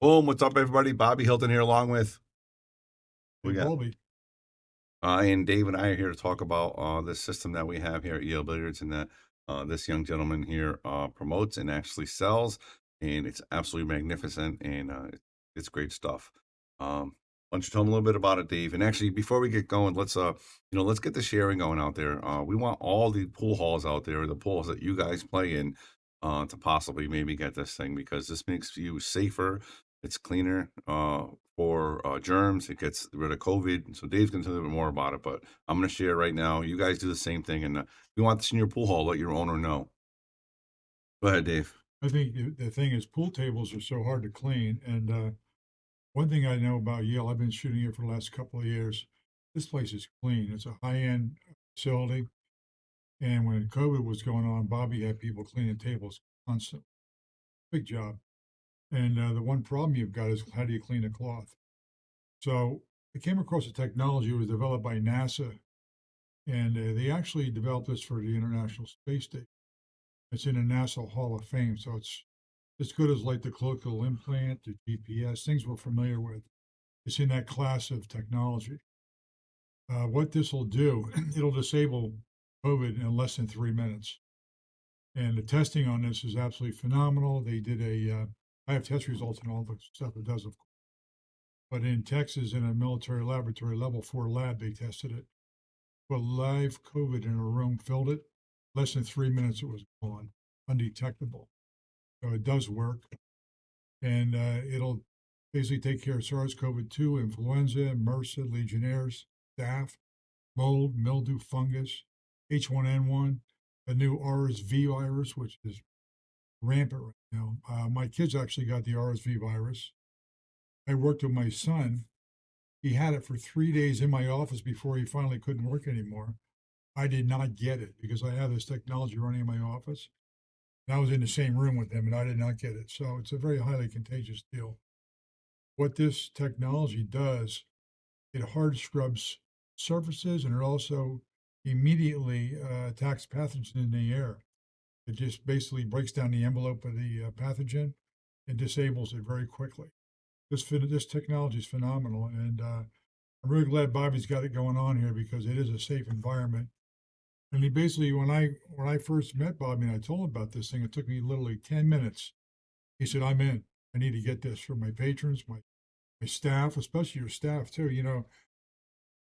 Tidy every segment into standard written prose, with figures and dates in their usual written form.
Boom, what's up, everybody? Bobby Hilton here, along with we Hey, got Colby. and Dave and I are here to talk about this system that we have here at Yale Billards, and that this young gentleman here promotes and actually sells, and it's absolutely magnificent, and it's great stuff. Why don't you tell them a little bit about it, Dave? And actually, before we get going, let's get the sharing going out there. We want all the pool halls out there, the pools that you guys play in, to possibly maybe get this thing because this makes you safer. It's cleaner for germs. It gets rid of COVID. So Dave's going to tell you a bit more about it, but I'm going to share right now. You guys do the same thing, and if you want this in your pool hall, let your owner know. Go ahead, Dave. I think the thing is, pool tables are so hard to clean. And one thing I know about Yale, I've been shooting here for the last couple of years. This place is clean. It's a high-end facility. And when COVID was going on, Bobby had people cleaning tables constantly. Big job. And the one problem you've got is how do you clean a cloth? So I came across a technology that was developed by NASA, and they actually developed this for the International Space Station. It's in the NASA Hall of Fame, so it's as good as like the cochlear implant, the GPS, things we're familiar with. It's in that class of technology. What this will do, it'll disable COVID in less than 3 minutes. And the testing on this is absolutely phenomenal. They did I have test results and all the stuff it does, of course. But in Texas, in a military laboratory, level 4 lab, they tested it. Put live COVID in a room, filled it. Less than 3 minutes, it was gone, undetectable. So it does work. And it'll basically take care of SARS-CoV-2, influenza, MRSA, Legionnaires, staph, mold, mildew, fungus, H1N1, a new RSV virus, which is rampant right now. My kids actually got the RSV virus. I worked with my son. He had it for 3 days in my office before he finally couldn't work anymore. I did not get it because I have this technology running in my office. And I was in the same room with him and I did not get it. So it's a very highly contagious deal. What this technology does, it hard scrubs surfaces and it also immediately attacks pathogens in the air. It just basically breaks down the envelope of the pathogen and disables it very quickly. This technology is phenomenal, and I'm really glad Bobby's got it going on here because it is a safe environment. And he basically, when I first met Bobby and I told him about this thing, it took me literally 10 minutes. He said, "I'm in. I need to get this for my patrons, my staff, especially your staff too. You know,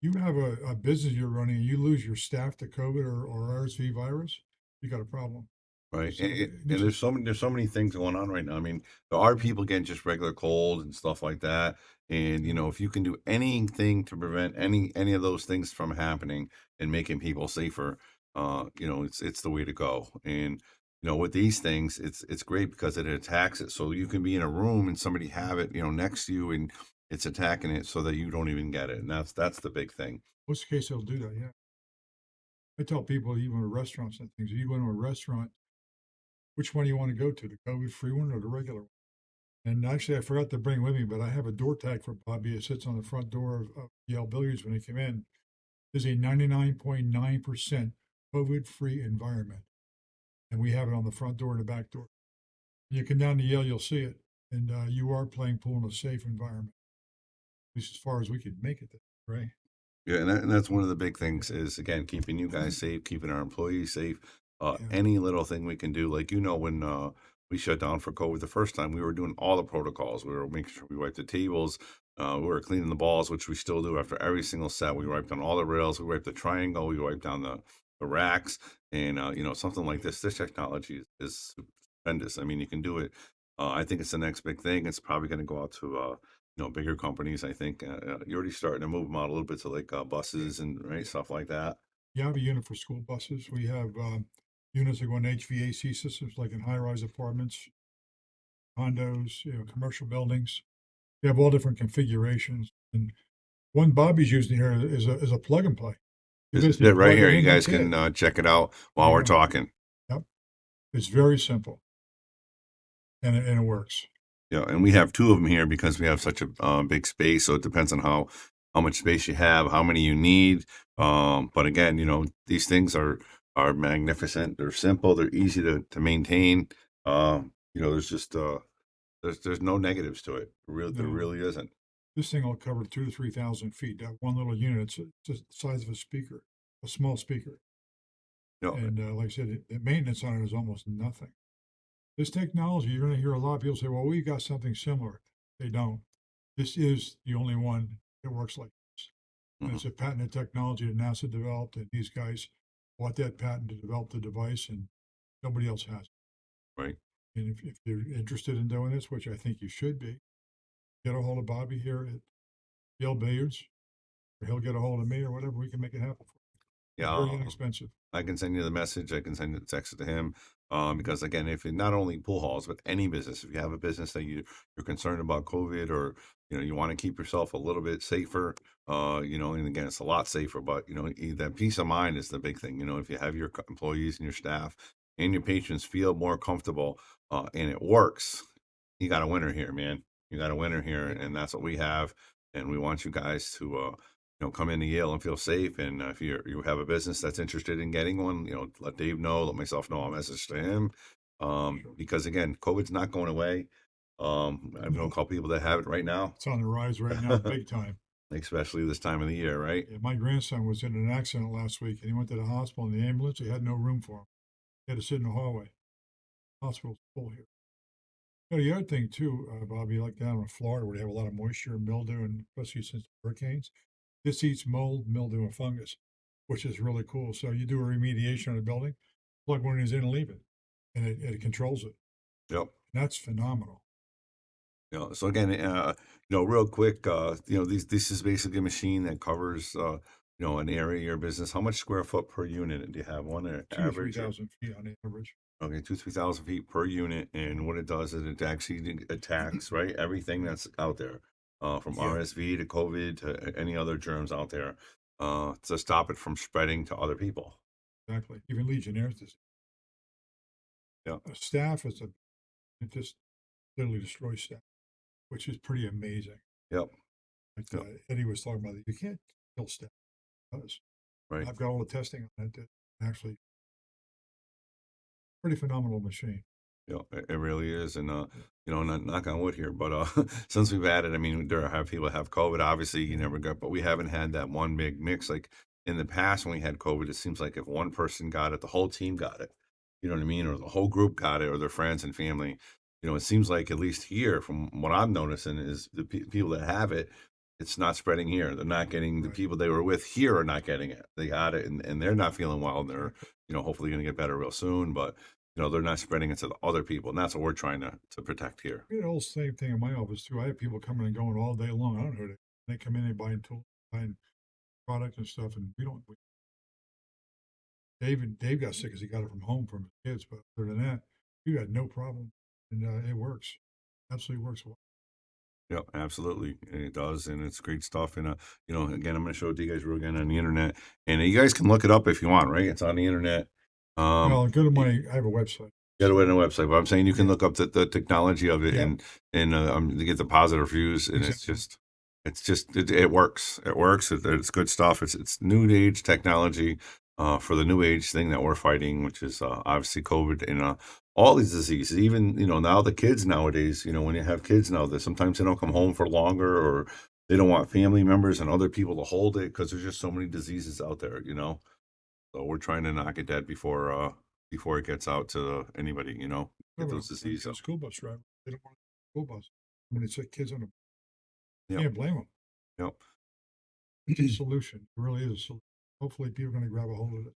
you have a business you're running and you lose your staff to COVID or RSV virus, you got a problem. Right, So it and makes it there's so many things going on right now. I mean, there are people getting just regular colds and stuff like that, and yeah, if you can do anything to prevent any of those things from happening and making people safer, it's the way to go. And with these things, it's great because it attacks it, so you can be in a room and somebody have it, next to you, and it's attacking it so that you don't even get it, and that's the big thing. most case they'll do that. Yeah, I tell people even at restaurants and things. If you go to a restaurant, which one do you want to go to, the COVID free one or the regular one? And actually, I forgot to bring with me, but I have a door tag for Bobby. It sits on the front door of Yale Billiards when he came in. There's a 99.9% COVID free environment. And we have it on the front door and the back door. You come down to Yale, you'll see it. And you are playing pool in a safe environment, at least as far as we could make it there, right? Yeah, and that's one of the big things is again keeping you guys safe, keeping our employees safe. Yeah. Any little thing we can do, like when we shut down for COVID the first time, we were doing all the protocols. We were making sure we wiped the tables, we were cleaning the balls, which we still do after every single set. We wiped down all the rails, we wiped the triangle, we wiped down the racks, and something like this. This technology is stupendous. I mean, you can do it. I think it's the next big thing. It's probably going to go out to bigger companies. I think you're already starting to move them out a little bit to like buses and right stuff like that. You have a unit for school buses. We have units that go in HVAC systems, like in high rise apartments, condos, commercial buildings. You have all different configurations. And one Bobby's using here is a plug and play. You This is basically it right plug here. it You in, guys that's can it. check it out There while you we're go. talking. Yep. It's very simple and it works. Yeah, and we have two of them here because we have such a big space. So it depends on how much space you have, how many you need. But again, these things are magnificent. They're simple. They're easy to maintain. There's just There's no negatives to it. There No, really isn't. this thing will cover 2 to 3,000 feet. That one little unit, it's just the size of a speaker, a small speaker. No, And like I said, the maintenance on it is almost nothing. This technology, you're going to hear a lot of people say, well, we got something similar. They don't. This is the only one that works like this. And mhm, it's a patented technology that NASA developed, and these guys bought that patent to develop the device, and nobody else has it. right. And if you're interested in doing this, which I think you should be, get a hold of Bobby here at Yale Billiards, or he'll get a hold of me or whatever. We can make it happen for you. Yeah, It's very inexpensive. I can send you the message. I can send the text to him. Mhm. Because again, if it not only pool halls, but any business, if you have a business that you're concerned about COVID, or you want to keep yourself a little bit safer, and again, it's a lot safer, but that peace of mind is the big thing. If you have your employees and your staff and your patrons feel more comfortable, and it works, you got a winner here, man. You got a winner here, Yeah. and that's what we have. And we want you guys to, come into Yale and feel safe. And if you have a business that's interested in getting one, let Dave know, let myself know. I'll message to him, Sure. because again, COVID's not going away. I've known a No, couple people that have it right now, it's on the rise right now, big time. especially this time of the year, right? Yeah, my grandson was in an accident last week, and he went to the hospital in the ambulance. They had no room for him. He had to sit in the hallway. Hospital's full here. The other thing too, Bobby, like down in Florida where they have a lot of moisture and mildew, and especially since hurricanes, this eats mold, mildew, and fungus, which is really cool. So you do a remediation on the building, plug one of these in and leave it, and it controls it. Yep. And that's phenomenal. So again, real quick, this is basically a machine that covers, an area of your business. How much square foot per unit do you have? One Two to three average, or thousand feet on average. okay, 2,000 to 3,000 feet per unit. And what it does is it actually attacks, right, everything that's out there, from Yeah, RSV to COVID to any other germs out there, to stop it from spreading to other people. exactly. Even Legionnaires, Yep. a staph is it just literally destroys staph, which is pretty amazing. Yep. Like Yep. Eddie was talking about, you can't kill staph. It does. Right. I've got all the testing on it. That actually, pretty phenomenal machine. It really is. And, Yeah, not knock on wood here, but since we've added, I mean, there have people have COVID. Obviously, you yeah, never got, but we haven't had that one big mix. Like in the past, when we had COVID, it seems like if one person got it, the whole team got it. You know what I mean? Or the whole group got it, or their friends and family. It seems like at least here, from what I'm noticing, is the people that have it, it's not spreading here. They're not getting the right. people they were with here are not getting it. They got it, and they're not feeling well. And they're, Exactly. hopefully going to get better real soon. But they're not spreading it to the other people, and that's what we're trying to protect here. We had the whole same thing in my office too. I have people coming and going all day long. I don't know who they come in, they buying tools, buying product and stuff, and we don't. Dave got sick because he got it from home from his kids, but other than that, we had no problem, and it works. Absolutely works well. Yep, absolutely, and it does, and it's great stuff. And again, I'm going to show it to you guys real again on the internet, and you guys can look it up if you want. Right, it's on the internet. Well, go to Y- I have a website. Got it So on the website, but I'm saying you can yeah, look up the technology of it, yeah, and to get the positive reviews, and exactly. it works. It works. It's good stuff. It's new age technology, for the new age thing that we're fighting, which is, obviously COVID, and all these diseases. Even now the kids nowadays, when you have kids now, that sometimes they don't come home for longer, or they don't want family members and other people to hold it because there's just so many diseases out there. So we're trying to knock it dead before it gets out to anybody, Talk get about those diseases a out. school bus driver. They don't want a school bus. I mean, it's like kids on a Yep. can't blame them. Yep. It's a solution. It really is a solution. Hopefully, people are going to grab a hold of it.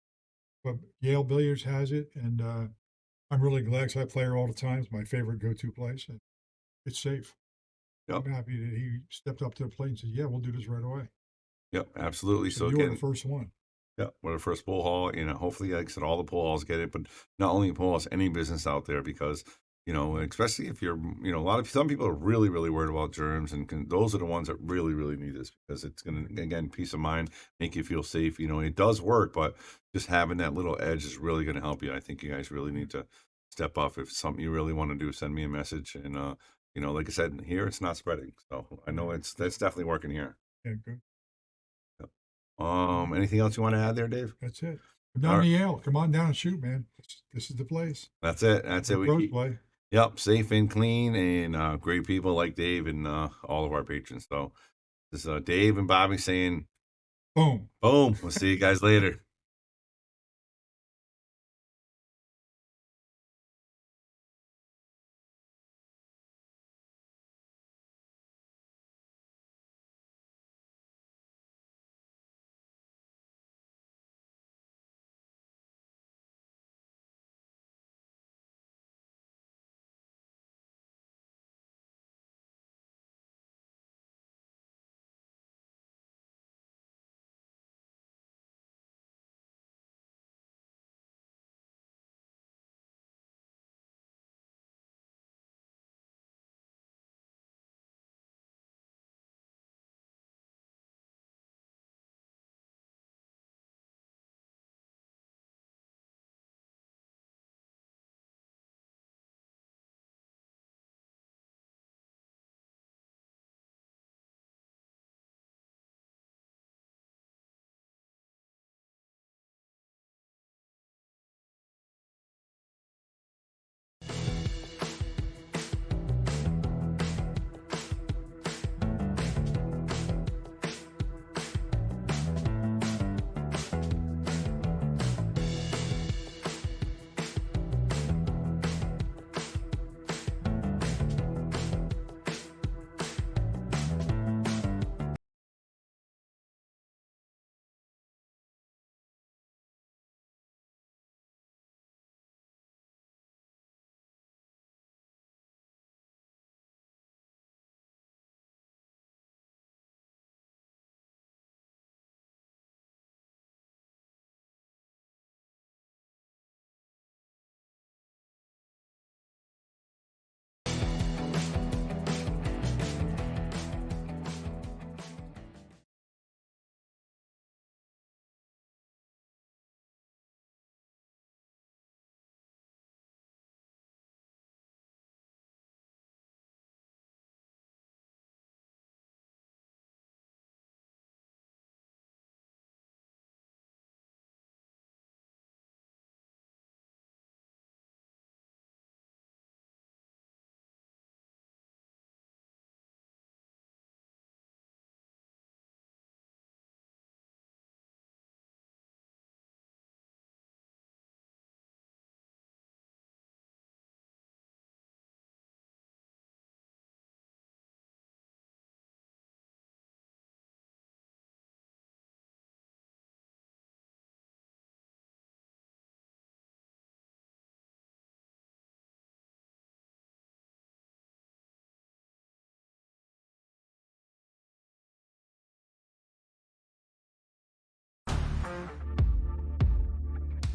But Yale Billiards has it, and I'm really glad 'cause I play her all the time. It's my favorite go-to place, and it's safe. Yep. I'm happy that he stepped up to the plate and said, "Yeah, we'll do this right away." Yep. Absolutely. So So you were the again, first one. yeah, we're the first pool hall. Hopefully, like I said, all the pool halls get it, but not only pool halls, any business out there, because especially if you're, some people are really, really worried about germs, and those are the ones that really, really need this, because it's going Right. to, again, peace of mind, make you feel safe. It does work, but just having that little edge is really going to help you. I think you guys really Yeah. need to step up. If it's something you really want to do, send me a message, and like I said, here it's not spreading, so I know Yeah. that's definitely working here. Yeah. Good. Yep. Well, Anything else you want to add there, Dave? that's it. Come All down to right. Yale. Come on down and shoot, man. This is the place That's it. That's it. where pros play. Yep, safe and clean, and great people like Dave and all of our patrons. So this is Dave and Bobby saying, Boom. "Boom." We'll see you guys later.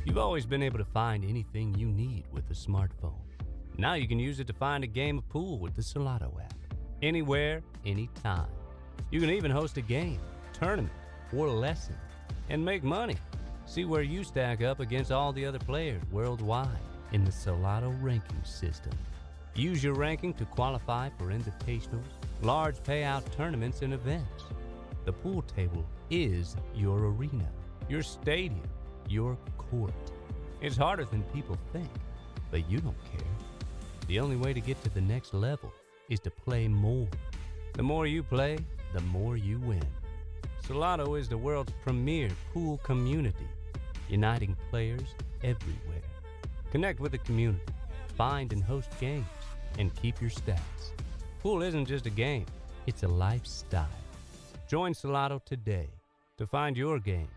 You've always been able to find anything you need with a smartphone. Now you can use it to find a game of pool with the Solato app. Anywhere, anytime. You can even host a game, tournament, or lesson, and make money. See where you stack up against all the other players worldwide in the Solato ranking system. Use your ranking to qualify for invitationals, large payout tournaments, and events. The pool table is your arena, your stadium, your court. It's harder than people think, but you don't care. The only way to get to the next level is to play more. The more you play, the more you win. Solato is the world's premier pool community, uniting players everywhere. Connect with the community, find and host games, and keep your stats. Pool isn't just a game, it's a lifestyle. Join Solato today to find your game.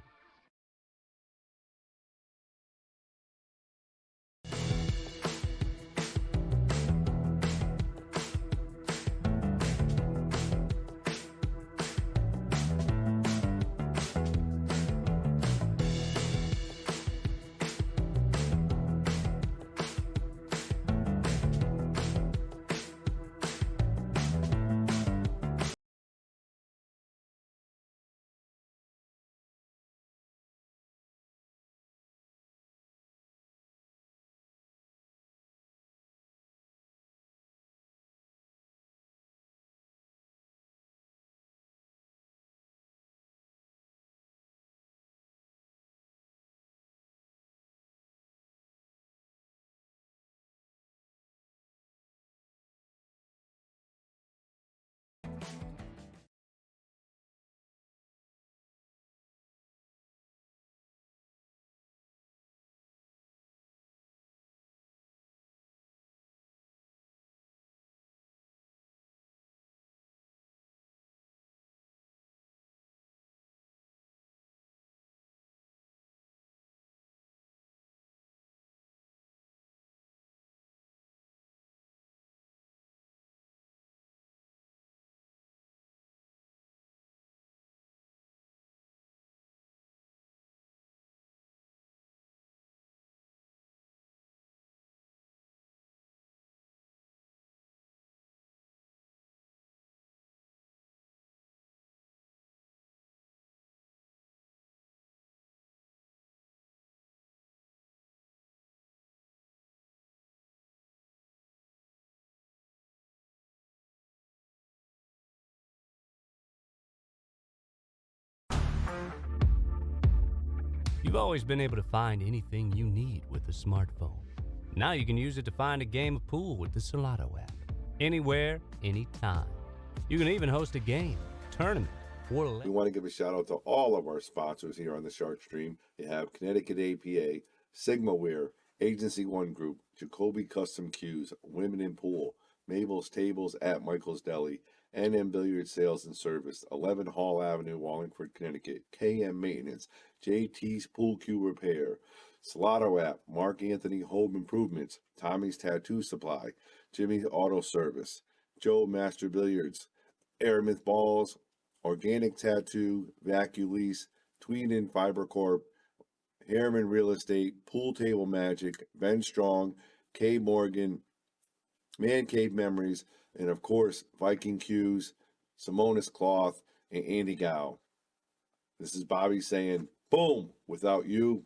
You've always been able to find anything you need with a smartphone. Now you can use it to find a game of pool with the Solato app. Anywhere, anytime. You can even host a game, tournament, or We want to give a shout out to all of our sponsors here on the Shark Stream. You have Connecticut APA, SigmaWare, Agency One Group, Jacoby Custom Cues, Women in Pool, Mabel's Tables at Michael's Deli, NM Billiard Sales and Service, 11 Hall Avenue, Wallingford, Connecticut, KM Maintenance, JT's Pool Cue Repair, Solato app, Mark Anthony Home Improvements, Tommy's Tattoo Supply, Jimmy's Auto Service, Joe Master Billiards, Aramith Balls, Organic Tattoo, Vaculease, Tweeden Fiber Corp, Harriman Real Estate, Pool Table Magic, Ben Strong, K Morgan, Man Cave Memories, and of course, Viking Cues, Simonis Cloth, and Andy Gow. This is Bobby saying, boom, without you,